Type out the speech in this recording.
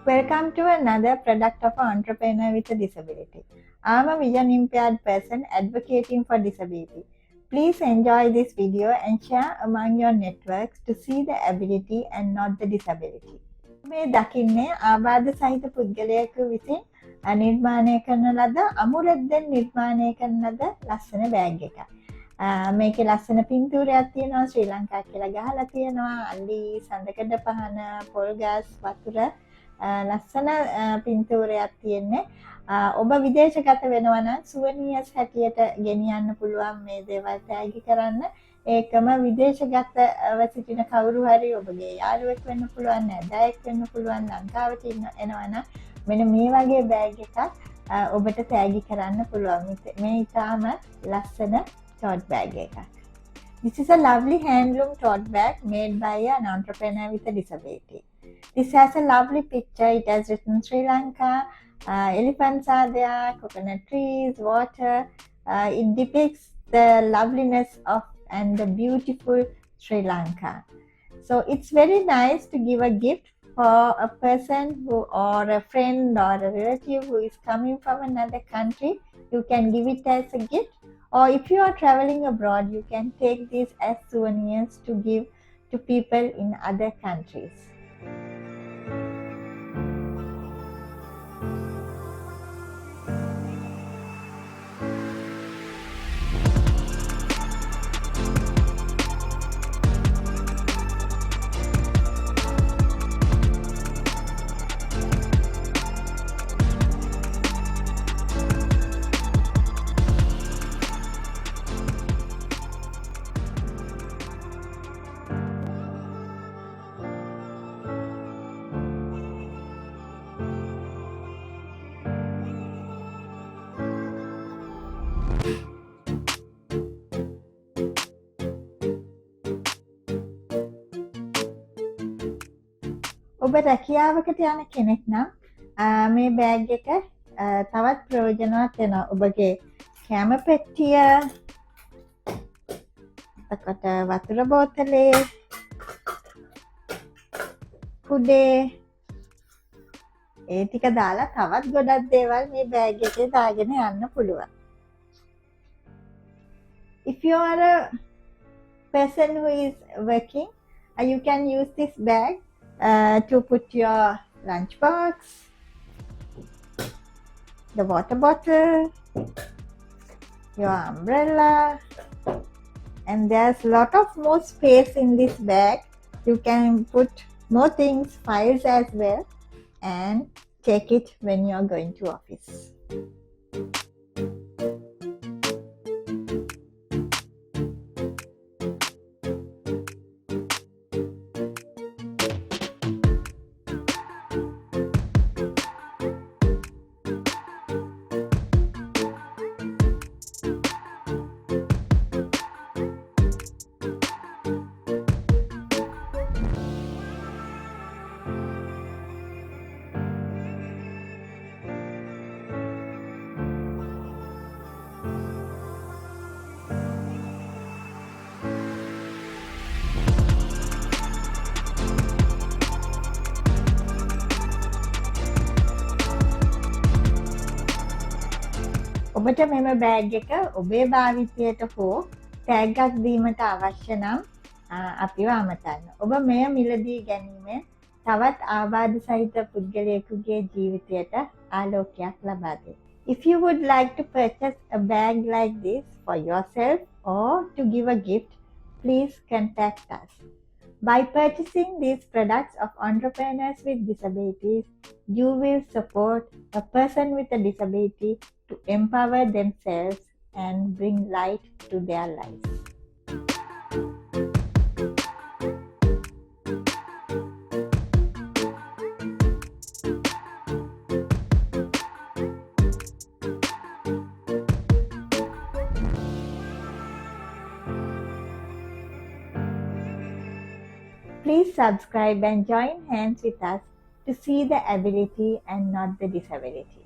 Welcome to another product of an entrepreneur with a disability. I'm a vision impaired person advocating for disability. Please enjoy this video and share among your networks to see the ability and not the disability. මේ දකින්නේ ආබාධ සහිත පුද්ගලයෙකු විසින් නිර්මාණය කරන ලද අමුරෙද්දෙන් නිර්මාණය කරන ලද ලස්සන බෑග් එකක්. මේකේ ලස්සන පින්තූරයක් තියෙනවා, ශ්‍රී ලංකා කියලා ගහලා තියෙනවා, අලි, සඳකඩ පහන, පොල් ගස්, වතුර ලස්සන පින්තූරයක් තියෙන්නේ. ඔබ විදේශගත වෙනවා නම් සුවනියස් හැටියට ගෙනියන්න පුළුවන් මේ දේවල් තෑගි කරන්න. ඒකම විදේශගතව සිටින කවුරු හරි ඔබගේ යාළුවෙක් වෙන්න පුළුවන්, නැදෑයෙක් වෙන්න පුළුවන්, ලංකාවට එනවා නම් මෙන්න මේ වගේ බෑග් එකක් ඔබට තෑගි කරන්න පුළුවන්. මේ ඉතාම ලස්සන tote bag එකක්. This is a lovely handloom tote bag made by an entrepreneur with a disability. This has a lovely picture. It has written Sri Lanka, elephants are there, coconut trees, water. It depicts the loveliness of and the beautiful Sri Lanka. So it's very nice to give a gift for a person who, or a friend or a relative who is coming from another country. You can give it as a gift, or if you are traveling abroad, you can take these as souvenirs to give to people in other countries. ඔබ රැකියාවකට යන කෙනෙක් නම් මේ bag එක තවත් ප්‍රයෝජනවත් වෙනවා. ඔබගේ කැම පෙට්ටිය, එතකොට වතුර බෝතලේ, කුඩේ ඒ ටික දාලා තවත් ගොඩක් දේවල් මේ බෑග් එකේ දාගෙන යන්න පුළුවන්. If you are a person who is working, you can use this bag to put your lunchbox, the water bottle, your umbrella, and there's a lot of more space in this bag. You can put more things, files as well, and take it when you're going to office. ඔබට මෙම bag එක ඔබේ භාවිතයට හෝ තෑග්ගක් දීමට අවශ්‍ය නම් අපිව අමතන්න. ඔබ මෙය මිලදී ගැනීමෙන් තවත් ආබාධ සහිත පුද්ගලයෙකුගේ ජීවිතයට ආලෝකයක් ලබා දෙයි. If you would like to purchase a bag like this for yourself or to give a gift, please contact us. By purchasing these products of entrepreneurs with disabilities, you will support a person with a disability to empower themselves and bring light to their lives. Please subscribe and join hands with us to see the ability and not the disability.